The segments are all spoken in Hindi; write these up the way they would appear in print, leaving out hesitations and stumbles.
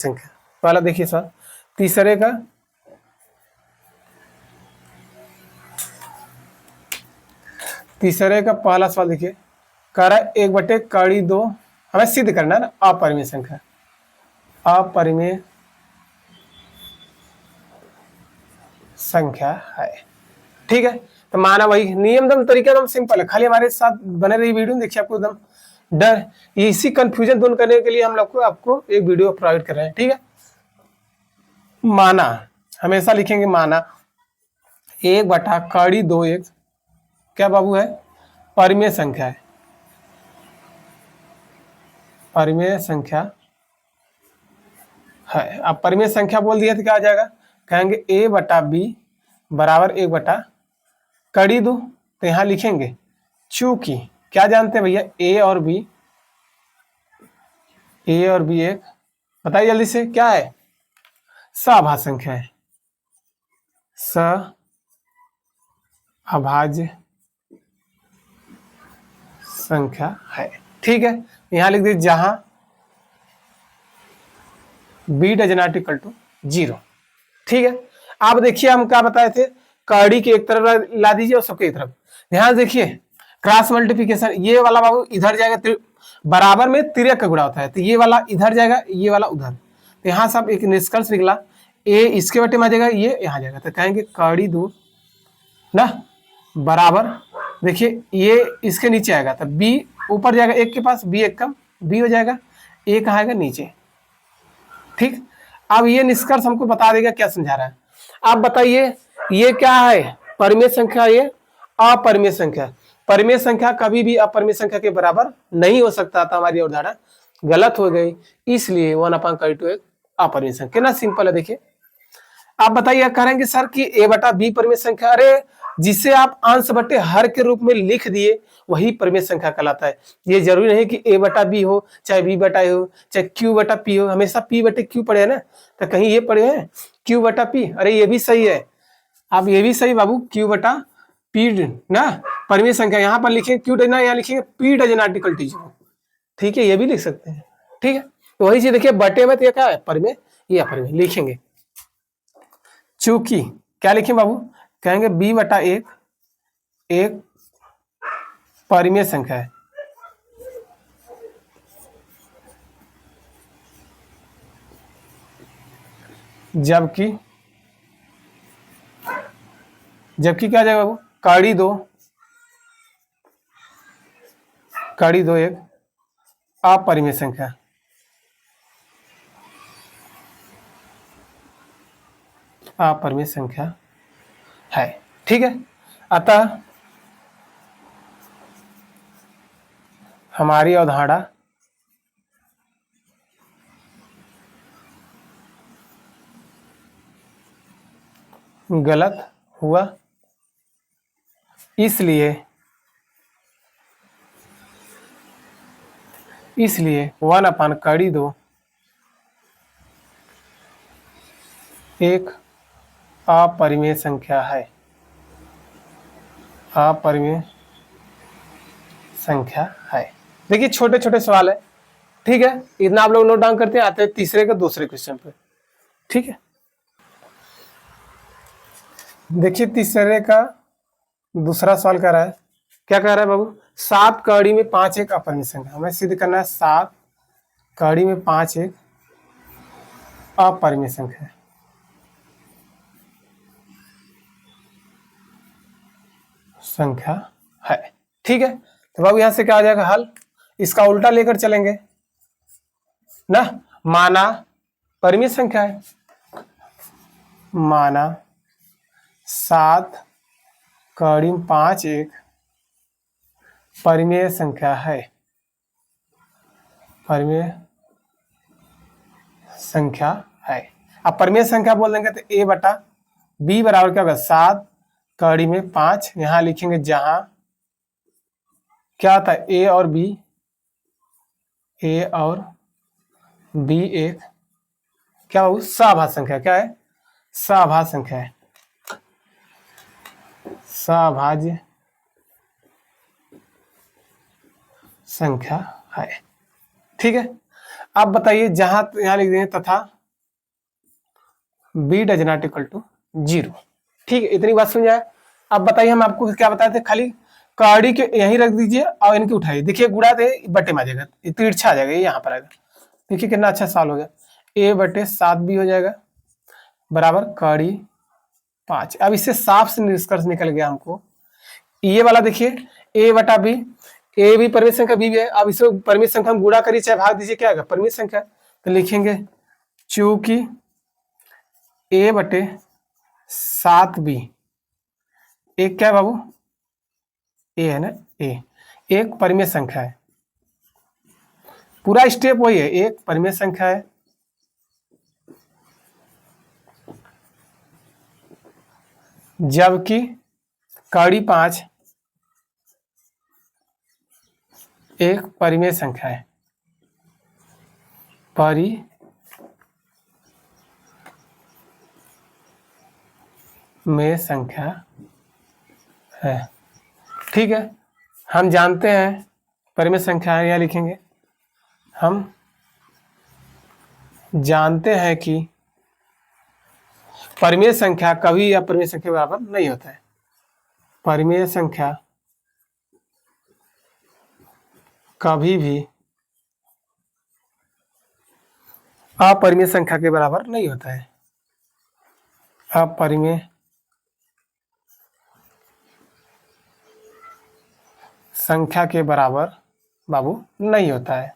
संख्या। पहला देखिए सर, तीसरे का पहला सवाल देखिए, कह रहा है 1/2 हमें सिद्ध करना है ना, अपरिमेय संख्या, अपरिमेय संख्या है। ठीक है, तो माना वही नियम दम तरीका एकदम सिंपल है, खाली हमारे साथ बने रही वीडियो में, देखिए आपको एकदम डर इसी कंफ्यूजन दूर करने के लिए हम लोग को आपको एक वीडियो प्रोवाइड कर रहे हैं। ठीक है, माना हमेशा लिखेंगे माना 1/2 एक क्या बाबू है, परिमेय संख्या है, परिमेय संख्या है। अब परिमेय संख्या बोल दिया तो क्या आ जाएगा, कहेंगे a/b बराबर 1/2, तो यहां लिखेंगे चूंकि क्या जानते हैं भैया, ए और बी एक, बताइए जल्दी से क्या है, सअभाज्य संख्या है, सअभाज्य संख्या है। ठीक है, यहां लिख दीजिए जहां b does not equal to 0। ठीक है, आप देखिए हम क्या बताए थे, कड़ी के एक तरफ ला दीजिए और सबके एक तरफ, ध्यान देखिए क्रॉस मल्टीप्लिकेशन, ये वाला बाबू इधर जाएगा, बराबर में तिर्यक का गुणा होता है, तो ये वाला इधर जाएगा, ये वाला उधर, तो यहाँ सब एक निष्कर्ष निकला, ए इसके बटे में आ जाएगा, ये यहाँ जाएगा, तो कहेंगे कड़ी 2 ना बराबर, देखिए ये इसके नीचे आएगा, तो बी ऊपर जाएगा एक के पास, बी एक कम, बी हो जाएगा, ए कहाँ आएगा नीचे। ठीक, अब ये निष्कर्ष हमको बता देगा क्या समझा रहा है। आप बताइए ये क्या है, परिमेय संख्या, ये अपरिमेय संख्या, परिमेय संख्या कभी भी अपरिमेय संख्या के बराबर नहीं हो सकता था, हमारी अवधारणा गलत हो गई, इसलिए 1/2 एक अपरिमेय संख्या। कितना सिंपल है, देखिए आप बताइए करेंगे सर कि a/b परिमेय संख्या, अरे जिसे आप अंश बटे हर के रूप में लिख दिए वही परिमेय संख्या कहलाता है। ये जरूरी नहीं कि a/b हो, चाहे b/a हो, चाहे q/p हो, हमेशा p/q पढ़े है ना, तो कहीं ये पढ़े हैं q/p, अरे ये भी सही है, आप ये भी सही बाबू, q/p ना परिमेय संख्या, यहाँ पर लिखेंगे q डज नॉट, यहाँ लिखेंगे p does not equal to 0। ठीक है, ये भी लिख सकते हैं। ठीक है, तो वही चीज देखिए बटे में, तो ये क्या है परिमेय, ये अपरिमेय लिखेंगे, चूंकि क्या लिखें बाबू, कहेंगे b/1 एक परिमेय संख्या है, जबकि क्या जाएगा बाबू, कड़ी 2 एक अपरिमेय संख्या, अपरिमेय संख्या है। ठीक है, अतः हमारी अवधारणा गलत हुआ, इसलिए 1/2 एक अपरिमेय संख्या है, अपरिमेय संख्या है। देखिए छोटे छोटे सवाल है, ठीक है, इतना आप लोग नोट डाउन करते हैं, आते हैं तीसरे का दूसरे क्वेश्चन पे। ठीक है, देखिए तीसरे का दूसरा सवाल कर रहा है, क्या कह रहा है बाबू, 7 कड़ी में 5 एक अपरिमेय संख्या, हमें सिद्ध करना है 7 कड़ी में 5 एक अपरिमेय संख्या है। ठीक है, तो बाबू यहां से क्या आ जाएगा हल, इसका उल्टा लेकर चलेंगे ना, माना परिमेय संख्या है, माना 7 कड़ी में 5 एक परिमेय संख्या है, परिमेय संख्या है। अब परिमेय संख्या बोल देंगे तो a/b बराबर क्या होगा, 7 कड़ी में 5, यहां लिखेंगे जहां क्या था a और b एक क्या हो, सअभाज्य संख्या, क्या है सअभाज्य संख्या है, सअभाज्य संख्या है। ठीक है, अब बताइए, जहां यहां लिख देंगे तथा b does not equal to 0। ठीक है, इतनी बात समझ आए। अब बताइए, हम आपको क्या बताए थे, खाली कड़ी के यहीं रख दीजिए और इनकी उठाइए। देखिए गुणा दे बटे में आ जाएगा, तिरछा आ जाएगा, ये यहाँ पर आएगा। देखिए कितना अच्छा सवाल हो गया। a बटे 7b हो जाएगा बराबर कड़ी 5। अब इससे साफ से निष्कर्ष निकल गया हमको, ये वाला देखिए a बटा b, a भी परिमित संख्या, b भी है। अब इसको परिमित संख्या हम गुणा करिए चाहे भाग दीजिए, क्या आएगा, परिमित संख्या। तो लिखेंगे चूंकि a बटे 7b एक क्या है बाबू, a है ना, a एक परिमेय संख्या है। पूरा स्टेप वही है, एक परिमेय संख्या है जबकि कड़ी 5 एक परिमेय संख्या है। परिमेय संख्या है। ठीक है, हम जानते हैं परिमेय संख्या है, यहाँ लिखेंगे हम जानते हैं कि परिमेय संख्या कभी अपरिमेय संख्या के बराबर नहीं होता है। परिमेय संख्या कभी भी अपरिमेय संख्या के बराबर नहीं होता है। अपरिमेय संख्या के बराबर बाबू नहीं होता है।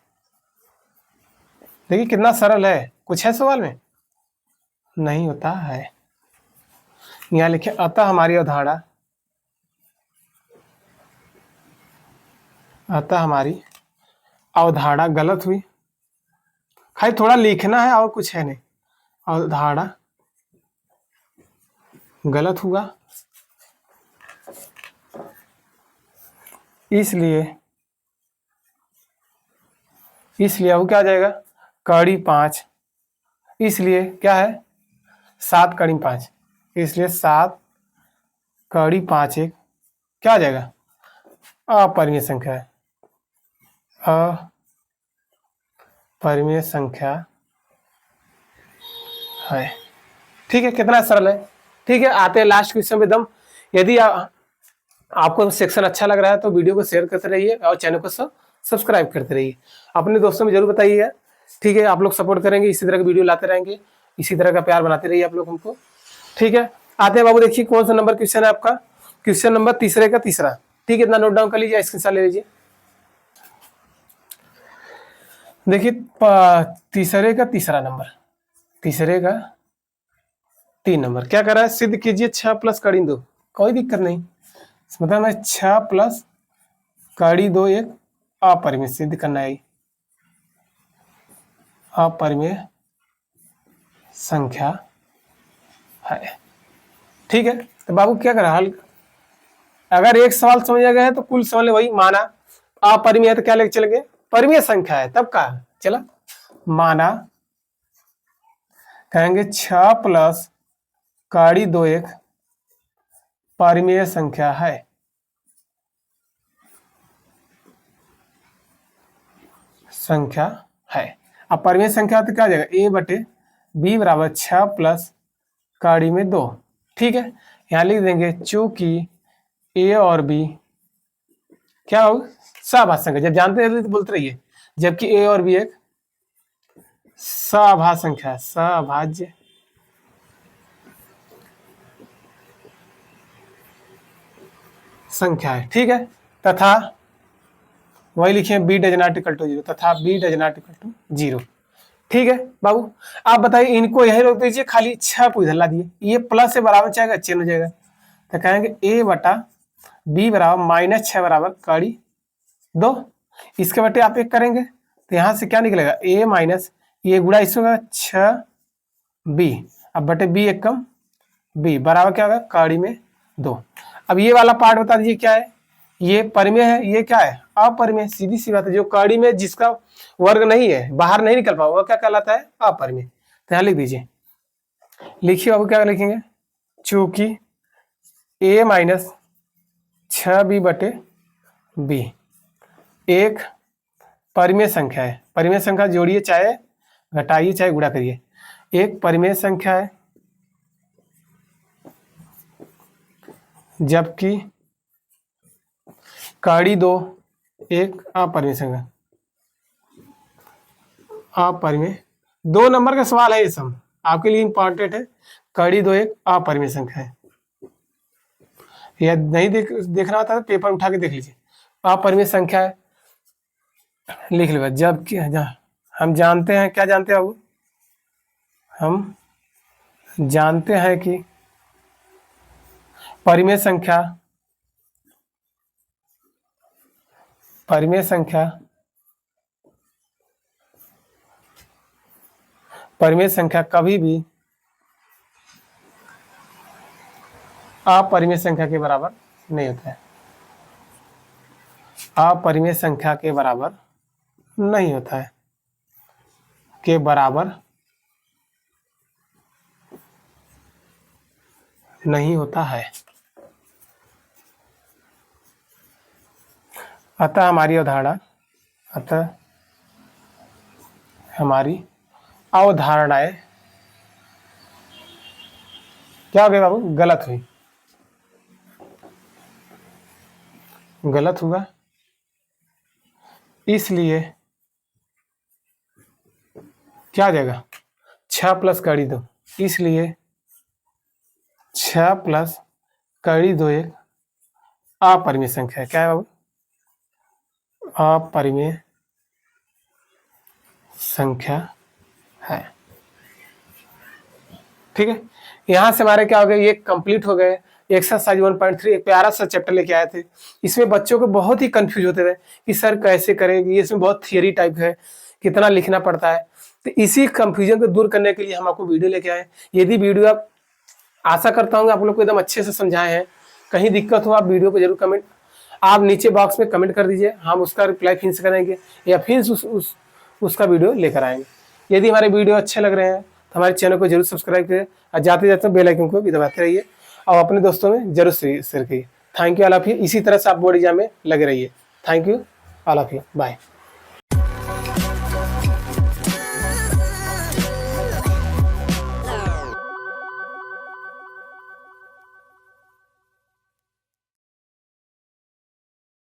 देखिए कितना सरल है, कुछ है सवाल में, नहीं होता है। यहाँ लिखे अतः हमारी अवधारणा, अतः हमारी अवधारणा गलत हुई। खाली थोड़ा लिखना है और कुछ है नहीं, अवधारणा गलत हुआ, इसलिए अब क्या आ जाएगा, कड़ी 5, इसलिए क्या है 7 कड़ी 5, इसलिए 7 कड़ी 5 एक क्या आ जाएगा, अपरिमेय संख्या है। अपरिमेय संख्या है। ठीक है, कितना सरल है। ठीक है, आते हैं लास्ट क्वेश्चन में दम। यदि आपको सेक्शन अच्छा लग रहा है तो वीडियो को शेयर करते रहिए और चैनल को सब्सक्राइब करते रहिए। अपने दोस्तों में जरूर बताइएगा। ठीक है, आप लोग सपोर्ट करेंगे, इसी तरह की वीडियो लाते रहेंगे, इसी तरह का प्यार बनाते रहिए आप लोग हमको। ठीक है, आते हैं बाबू, देखिए कौन सा नंबर क्वेश्चन है आपका, क्वेश्चन नंबर तीसरे का तीसरा। ठीक है, इतना नोट डाउन कर लीजिए, स्क्रीनशॉट ले लीजिए। देखिए तीसरे का तीसरा नंबर, तीसरे का 3 नंबर क्या कर रहा है, सिद्ध कीजिए 6 प्लस कड़ी 2। कोई दिक्कत नहीं, मतलब मैं 6 प्लस कड़ी 2 एक अपरिमेय सिद्ध करना है, अपरिमेय संख्या है। ठीक है, तो बाबू क्या करा, हल अगर एक सवाल समझ आ गया है तो कुल सवाल वही माना अपरिमेय है तो क्या लेके चल गए, परिमेय संख्या है, तब का चला माना कहेंगे 6 प्लस कड़ी 2 एक परिमेय संख्या है। संख्या है। अब परिमेय संख्या तो क्या हो जाएगा, a बटे b बराबर 6 प्लस कड़ी में 2। ठीक है, यहाँ लिख देंगे चूंकि a और b क्या हो, सभाज्य संख्या, जब जानते हैं तो बोलते रहिए, जबकि a और b एक सभाज्य संख्या है, सभाज्य संख्या है। ठीक है, तथा वही लिखे b does not equal to 0, तथा b does not equal to 0। ठीक है बाबू, आप बताइए, इनको यही रोक दीजिए, खाली 6 को इधर ला दिए, ये प्लस से बराबर चाहेगा चेंज हो जाएगा, तो कहेंगे a बटा b बराबर -6 बराबर कड़ी 2। इसके बटे आप एक करेंगे तो यहाँ से क्या निकलेगा, a माइनस ये गुणा इससे होगा 6b, अब बटे b एक कम b बराबर क्या होगा कड़ी में 2। अब ये वाला पार्ट बता दीजिए क्या है, ये परिमेय है, ये क्या है अपरिमेय। सीधी सी बात है, जो कड़ी में जिसका वर्ग नहीं है, बाहर नहीं निकल पाओ, वो क्या कहलाता है अपरिमेय। तो यहाँ लिख दीजिए, लिखिए बाबू क्या लिखेंगे, चूंकि a माइनस 6b बटे b एक परिमेय संख्या है, परिमेय संख्या जोड़िए चाहे घटाइए चाहे गुणा करिए, एक परिमेय संख्या है जबकि कड़ी 2 एक अपरिमेय संख्या। अपरिमेय 2 नंबर का सवाल है, ये सब आपके लिए इंपॉर्टेंट है। कड़ी 2 एक अपरिमेय संख्या है, यह नहीं देखना होता है पेपर उठा के देख लीजिए। अपरिमेय संख्या है, लिख लीजिए। जबकि हम जानते हैं, क्या जानते हैं बाबू, हम जानते हैं कि परिमेय संख्या कभी भी अपरिमेय संख्या के बराबर नहीं होता है, अपरिमेय संख्या के बराबर नहीं होता है, के बराबर नहीं होता है। अतः हमारी अवधारणाएं क्या हो गई बाबू, गलत हुआ। इसलिए क्या आ जाएगा, 6 प्लस कड़ी 2, इसलिए 6 प्लस कड़ी 2 एक अपरिमेय संख्या है। क्या है बाबू, अपरिमेय संख्या है। ठीक है, यहां से हमारे क्या हो गए, ये कंप्लीट हो गए। एक्सरसाइज 1.3 एक प्यारा सा चैप्टर लेके आए थे। इसमें बच्चों को बहुत ही कंफ्यूज होते थे कि सर कैसे करेंगे, इसमें बहुत थियरी टाइप है, कितना लिखना पड़ता है। तो इसी कंफ्यूजन को दूर करने के लिए हम आपको वीडियो लेके आए। यदि वीडियो आप, आशा करता हूँ आप लोग को एकदम अच्छे से समझाए हैं। कहीं दिक्कत हो आप वीडियो को जरूर कमेंट, आप नीचे बॉक्स में कमेंट कर दीजिए, हम उसका रिप्लाई फिर से करेंगे या फिर उसका वीडियो लेकर आएंगे। यदि हमारे वीडियो अच्छे लग रहे हैं तो हमारे चैनल को जरूर सब्सक्राइब करें और जाते जाते बेल आइकन को भी दबाते रहिए और अपने दोस्तों में जरूर शेयर करिए। Thank you all of you. इसी तरह से आप बोर्ड एग्जाम में लगे रहिए। Thank you all of you, bye.